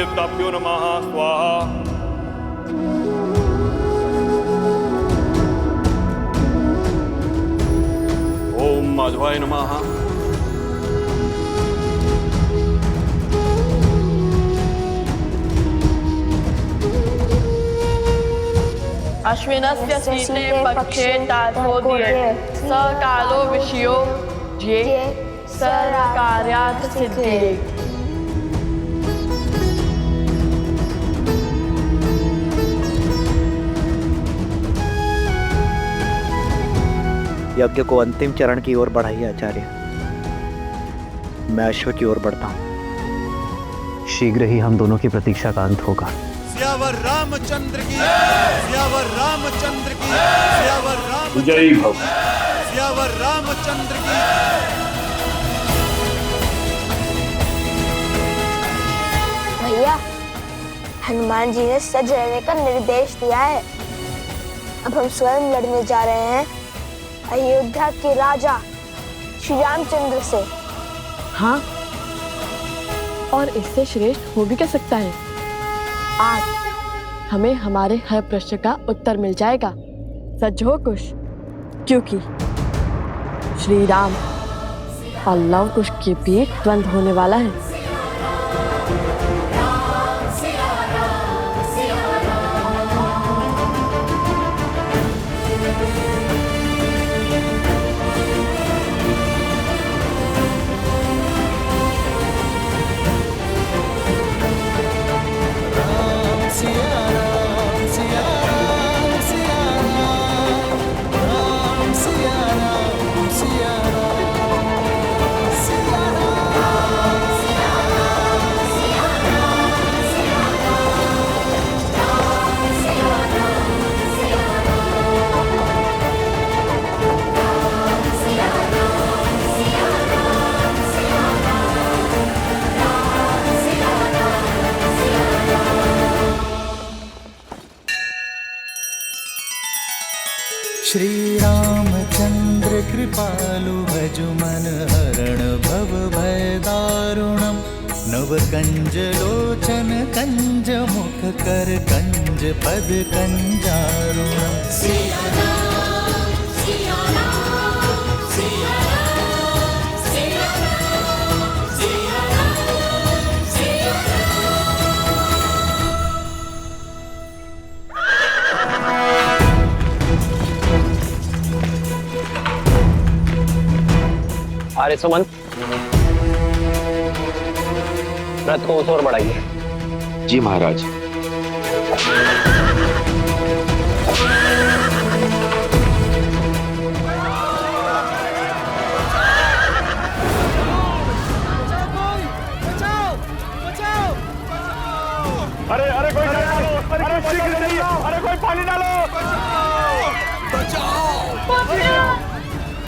देवताभ्यो नमः स्वाहा। ओम माधवाय नमः। अश्विनस्य शीते पक्षे ताथोदये स कालो विषयो ये सर्वकार्यार्थ सिद्धये। यज्ञ को अंतिम चरण की ओर बढ़ाइए आचार्य। मैं अश्व की ओर बढ़ता हूँ। शीघ्र ही हम दोनों की प्रतीक्षा का अंत होगा। सियावर रामचंद्र की, सियावर रामचंद्र की, सियावर राम जय भव। सियावर रामचंद्र की। भैया, हनुमान जी ने सज रहने का निर्देश दिया है। अब हम स्वयं लड़ने जा रहे हैं अयोध्या के राजा श्री रामचंद्र से। हाँ, और इससे श्रेष्ठ हो भी क्या सकता है। आज हमें हमारे हर प्रश्न का उत्तर मिल जाएगा। सच हो कुश, क्योंकि श्री राम और लव कुश के बीच द्वंद्व होने वाला है। श्री रामचंद्र कृपालु भजु मन हरण भव भय दारुणम। नव कंज लोचन कंज मुख कर कंज पद कंजारुणम। आर्य सुमंत, रथ को उस ओर बढ़ाइए। जी महाराज। अरे अरे कोई डालो, अरे शीघ्र चलिए, अरे कोई पानी डालो।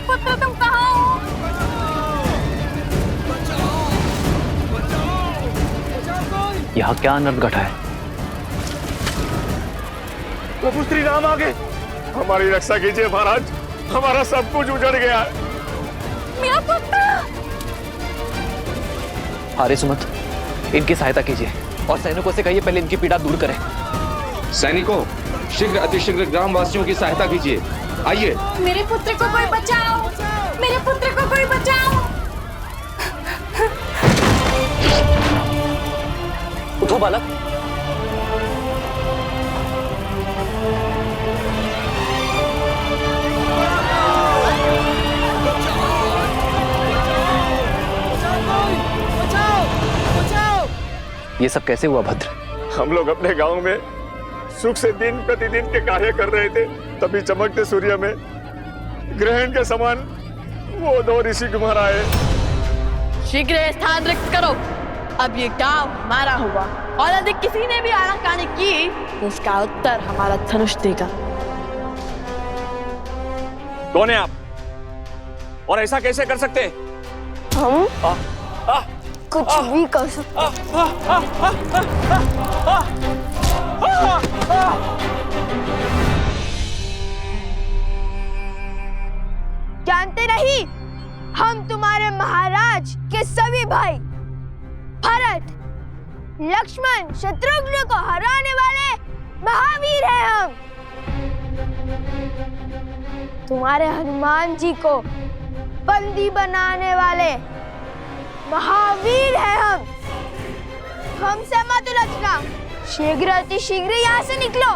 पुत्र तुम कहाँ हो? यहाँ क्या अनर्थ घटा है? प्रभु श्री राम आ गए। हमारी रक्षा कीजिए महाराज, हमारा सब कुछ उजड़ गया है। मेरा पुत्र। आर्य सुमंत, इनकी सहायता कीजिए और सैनिकों से कहिए पहले इनकी पीड़ा दूर करें। सैनिकों, शीघ्र अतिशीघ्र ग्रामवासियों की सहायता कीजिए। आइए। मेरे पुत्र को कोई बचाओ, मेरे पुत्र को कोई बचाओ। उठो बालक। ये सब कैसे हुआ भद्र? हम लोग अपने गांव में सुख से दिन प्रतिदिन के कार्य कर रहे थे, तभी चमकते सूर्य में ग्रहण के समान वो दो ऋषि कुमार आए। शीघ्र स्थान रिक्त करो। अब ये गांव हमारा हुआ और यदि किसी ने भी आनाकानी की तो उसका उत्तर हमारा धनुष देगा। कौन है आप और ऐसा कैसे कर सकते? हम कुछ भी कर सकते। जानते नहीं, हम तुम्हारे महाराज के सभी भाई भरत, लक्ष्मण शत्रुघ्न को हराने वाले महावीर हैं हम। तुम्हारे हनुमान जी को बंदी बनाने वाले महावीर हैं हम। हमसे मत उलझना, शीघ्र अति शीघ्र यहाँ से निकलो,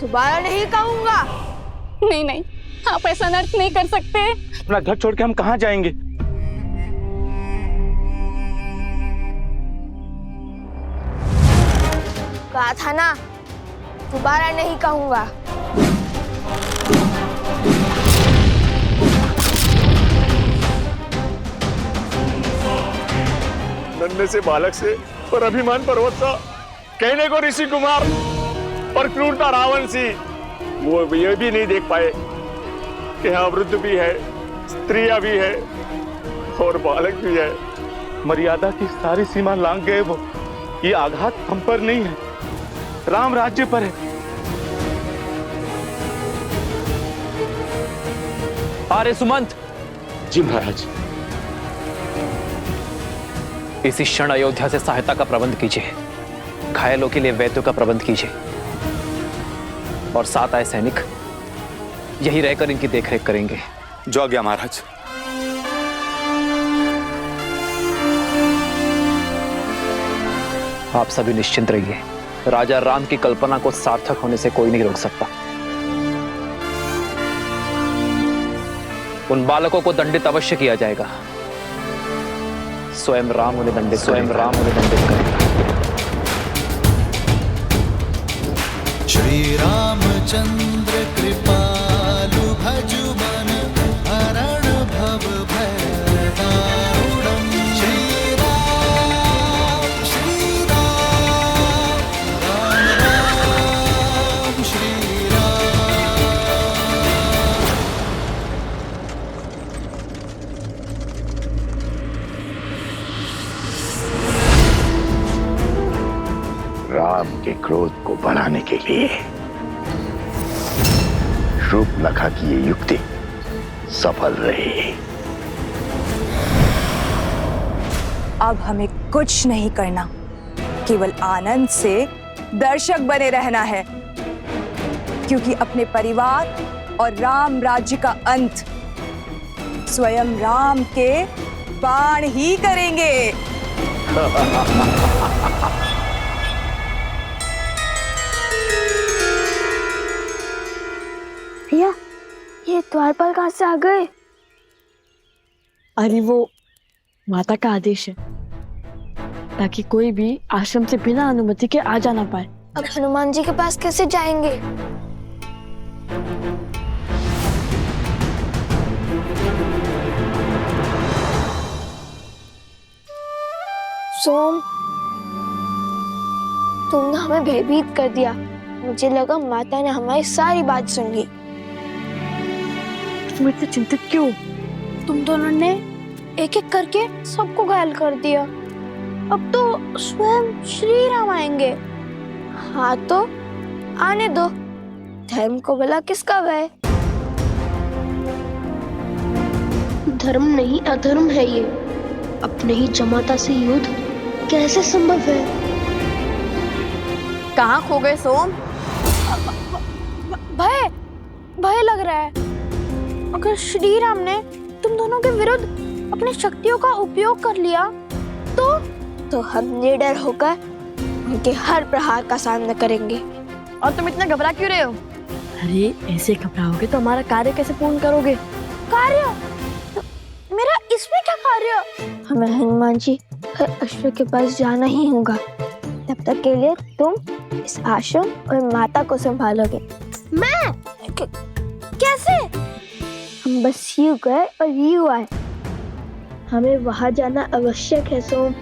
दोबारा नहीं कहूंगा। नहीं नहीं, आप ऐसा अनर्थ नहीं कर सकते। अपना घर छोड़ के हम कहाँ जाएंगे? कहा था ना, दोबारा नहीं कहूंगा। नन्हे से बालक से और अभिमान पर्वत सा, कहने को ऋषि कुमार और क्रूरता रावण सी, वो ये भी नहीं देख पाए कि यहाँ वृद्ध भी है, स्त्रियां भी है और बालक भी है। मर्यादा की सारी सीमा लांघ गए वो। ये आघात हम पर नहीं है, राम राज्य पर है। आर्य सुमंत। जी महाराज। इसी क्षण अयोध्या से सहायता का प्रबंध कीजिए, घायलों के लिए वैद्यों का प्रबंध कीजिए और 7 आए सैनिक यही रहकर इनकी देखरेख करेंगे। जो आज्ञा महाराज। आप सभी निश्चिंत रहिए, राजा राम की कल्पना को सार्थक होने से कोई नहीं रोक सकता। उन बालकों को दंडित अवश्य किया जाएगा। स्वयं राम उन्हें दंडित करेगा। श्री रामचंद्र कृपालु भजु मन हरण भव भय दारुणम्। श्री राम राम राम श्री राम। राम के क्रोध को बढ़ाने के लिए शूर्पणखा की ये युक्ति सफल रही। अब हमें कुछ नहीं करना, केवल आनंद से दर्शक बने रहना है, क्योंकि अपने परिवार और राम राज्य का अंत स्वयं राम के बाण ही करेंगे। भैया, ये द्वारपाल कहाँ से आ गए? अरे वो माता का आदेश है, ताकि कोई भी आश्रम से बिना अनुमति के आ जा ना पाए। अब हनुमान जी के पास कैसे जाएंगे? सोम, तुमने हमें भयभीत कर दिया। मुझे लगा माता ने हमारी सारी बात सुन ली। तुम इतने चिंतित क्यों? तुम दोनों ने एक एक करके सबको घायल कर दिया। अब तो स्वयं श्री राम आएंगे। हाँ तो आने दो, धर्म को भला किसका भय? धर्म नहीं अधर्म है ये। अपने ही जमाता से युद्ध कैसे संभव है? कहाँ खो गए सोम? भय भय लग रहा है। अगर श्री राम ने तुम दोनों के विरुद्ध अपनी शक्तियों का उपयोग कर लिया तो हम निडर होकर उनके हर प्रहार का सामना करेंगे। और तुम इतना घबरा क्यों रहे हो? अरे ऐसे घबराओगे तो हमारा कार्य कैसे पूर्ण करोगे? कार्य? मेरा इसमें क्या कार्य? हमें हनुमान जी अश्व के पास जाना ही होगा। तब तक के लिए तुम इस आश्रम और माता को संभालोगे। मैं? कैसे? हम बस यूं गए और यूं आए। हमें वहां जाना आवश्यक है सोम।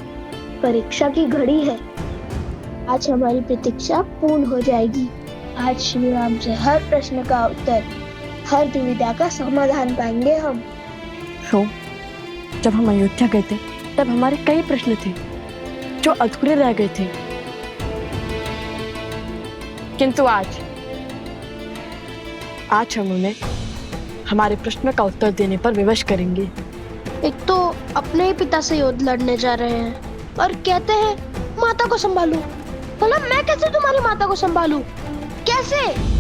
परीक्षा की घड़ी है। आज हमारी प्रतीक्षा पूर्ण हो जाएगी। आज श्री राम से हर प्रश्न का उत्तर, हर दुविधा का समाधान पाएंगे हम। सोम, जब हम अयोध्या गए थे तब हमारे कई प्रश्न थे जो अधूरे रह गए थे, किंतु आज हम उन्हें हमारे प्रश्न का उत्तर देने पर विवश करेंगे। एक तो अपने ही पिता से युद्ध लड़ने जा रहे हैं और कहते हैं माता को संभालो। भला मैं कैसे तुम्हारी माता को संभालूं? कैसे?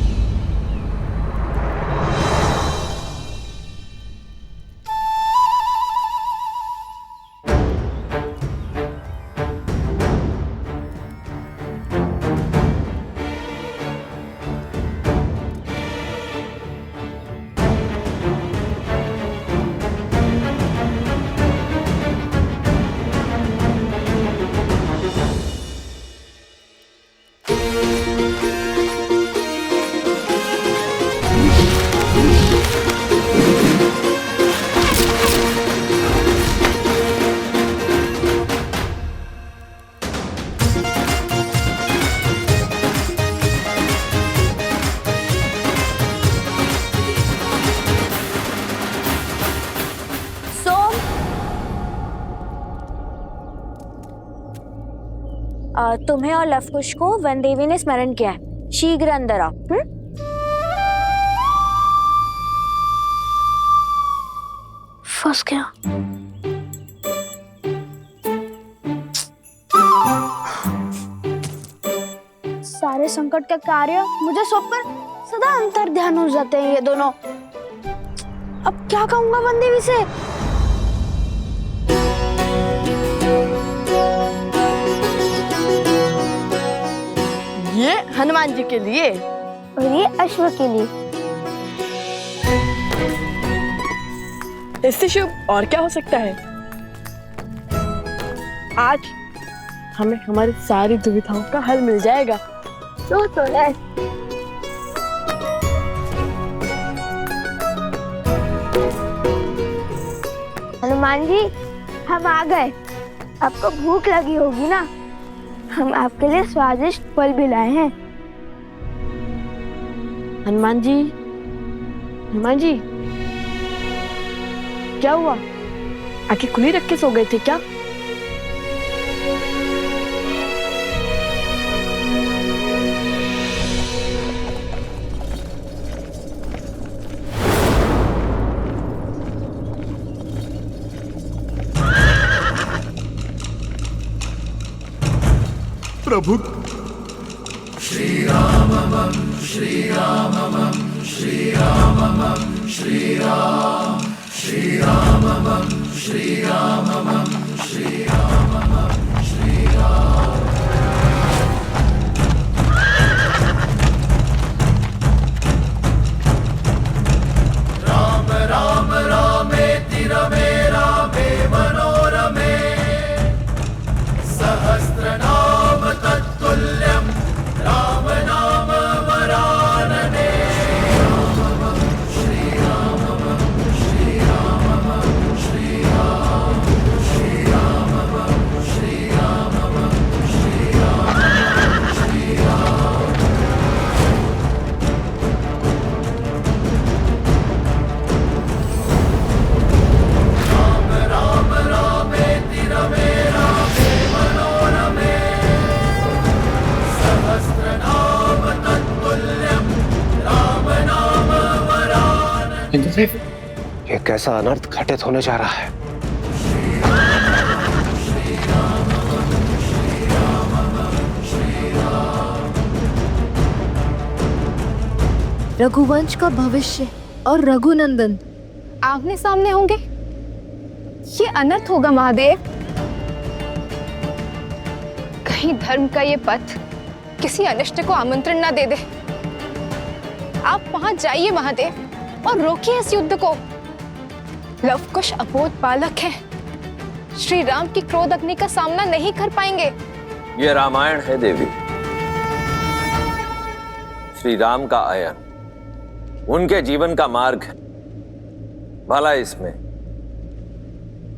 तुम्हें और लवकुश को वन देवी ने स्मरण किया है। शीघ्र अंदर आओ। फंस गया। सारे संकट का कार्य मुझे सौंपकर सदा अंतर ध्यान हो जाते हैं ये दोनों। अब क्या कहूंगा वन देवी से? ये हनुमान जी के लिए और ये अश्व के लिए। इससे शुभ और क्या हो सकता है? आज हमें हमारी सारी दुविधाओं का हल मिल जाएगा। तो है। हनुमान जी, हम आ गए। आपको भूख लगी होगी ना? हम आपके लिए स्वादिष्ट फल भी लाए हैं। हनुमान जी, हनुमान जी, क्या हुआ? आंखें खुली रख के सो गए थे क्या? प्रभु श्री रामम श्री रामम श्री रामम श्री राम श्री रामम श्री रामम श्री रामम श्री राम। राम राम रामेति रमे रामे मनोरमे सहस्रनाम तत्तुल्यं राम नाम वरानने। रामम श्री रामम श्री रामम श्री राम श्री रामम श्री रामम श्री रामम श्री राम। राम राम रामेति रमे रामे मनोरमे सहस्रनाम तत्तुल्यं राम नाम वरानने। इंद्रदेव, ये कैसा अनर्थ घटित होने जा रहा है? रघुवंश का भविष्य और रघुनंदन आमने सामने होंगे। ये अनर्थ होगा महादेव। कहीं धर्म का ये पथ किसी अनिष्ट को आमंत्रण ना दे दे। आप वहां जाइए महादेव और रोकिए इस युद्ध को। लवकुश अबोध बालक है, श्री राम की क्रोध अग्नि का सामना नहीं कर पाएंगे। ये रामायण है देवी। श्री राम का आयन उनके जीवन का मार्ग है। भला इसमें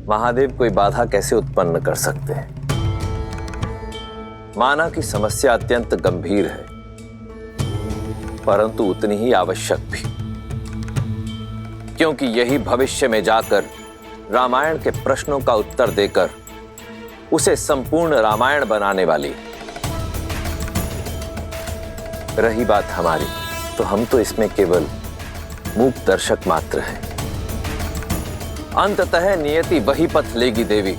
महादेव कोई बाधा कैसे उत्पन्न कर सकते हैं? माना कि समस्या अत्यंत गंभीर है, परंतु उतनी ही आवश्यक भी, क्योंकि यही भविष्य में जाकर रामायण के प्रश्नों का उत्तर देकर उसे संपूर्ण रामायण बनाने वाली। रही बात हमारी, तो हम तो इसमें केवल मूक दर्शक मात्र हैं। अंततः नियति वही पथ लेगी देवी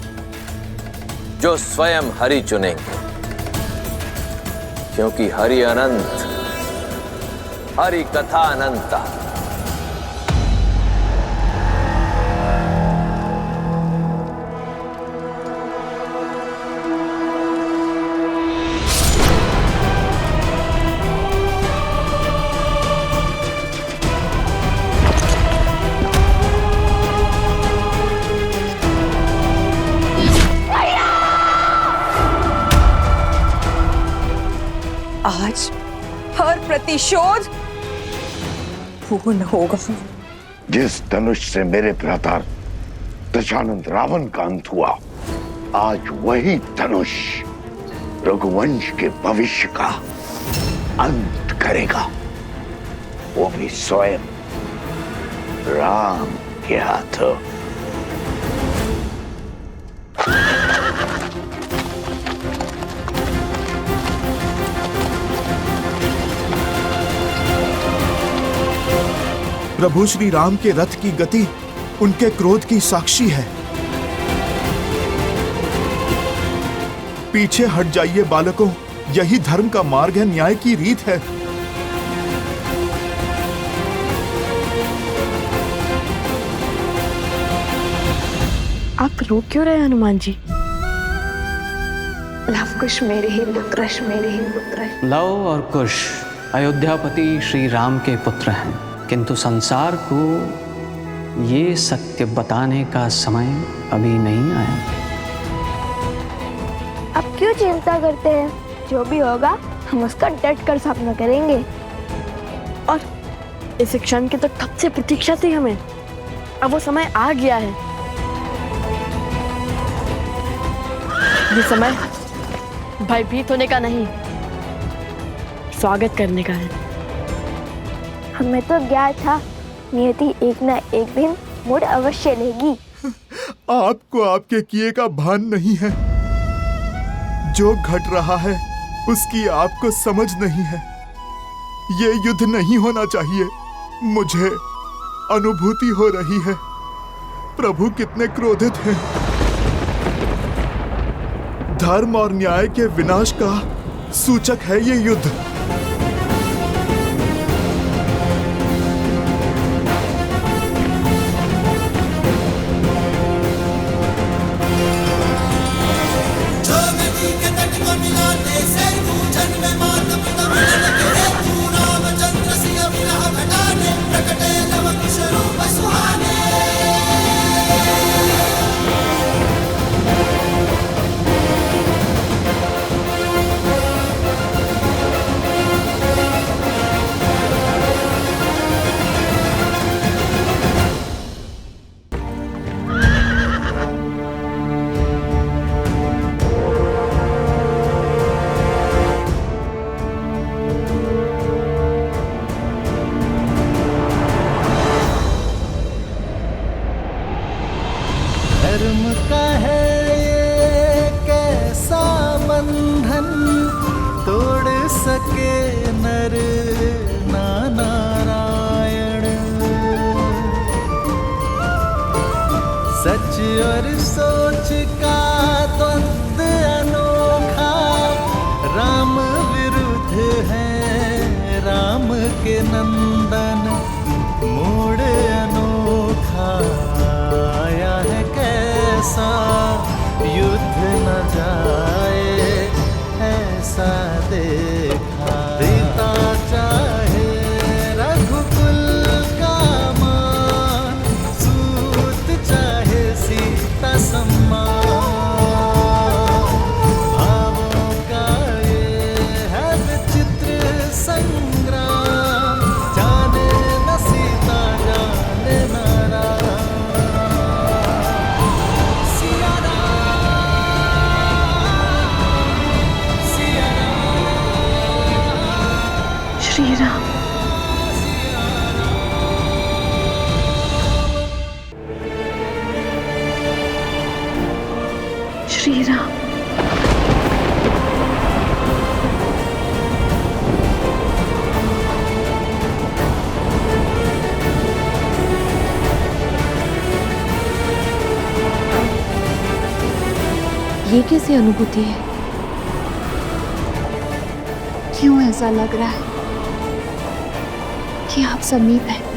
जो स्वयं हरि चुनेंगे, क्योंकि हरि अनंत, हरि कथा अनंता। आज हर प्रतिशोध पूर्ण होगा। जिस धनुष से मेरे भ्राता दशानंद रावण का अंत हुआ, आज वही धनुष रघुवंश के भविष्य का अंत करेगा, वो भी स्वयं राम के हाथों। प्रभु श्री राम के रथ की गति उनके क्रोध की साक्षी है। पीछे हट जाइए बालकों, यही धर्म का मार्ग है, न्याय की रीत है। आप रो क्यों रहे हनुमान जी? लव कुश मेरे ही पुत्र, मेरे ही पुत्र। लव और कुश अयोध्यापति श्री राम के पुत्र हैं, किंतु संसार को ये सत्य बताने का समय अभी नहीं आया। अब क्यों चिंता करते हैं? जो भी होगा हम उसका डट कर सामना करेंगे। और इस क्षण की तो कब से प्रतीक्षा थी हमें, अब वो समय आ गया है। ये समय भयभीत होने का नहीं, स्वागत करने का है। हमें तो ज्ञात था नियति एक ना एक दिन मोड़ अवश्य लेगी। आपको आपके किए का भान नहीं है। जो घट रहा है उसकी आपको समझ नहीं है। ये युद्ध नहीं होना चाहिए। मुझे अनुभूति हो रही है प्रभु कितने क्रोधित हैं। धर्म और न्याय के विनाश का सूचक है ये युद्ध। धर्म का है ये कैसा बंधन, तोड़ सके नर ना नारायण। सच और सोच का द्वंद्व अनोखा, राम विरुद्ध है राम के नंदन। मोड़ अनोखा आया है कैसा, युद्ध न जाए ऐसा देखा। पिता चाहे रघुकुल का मान, सूत चाहे सीता सम्मान। भावों का ये है विचित्र संग्राम, ये कैसी अनुभूति है? क्यों ऐसा लग रहा है कि आप समीप हैं?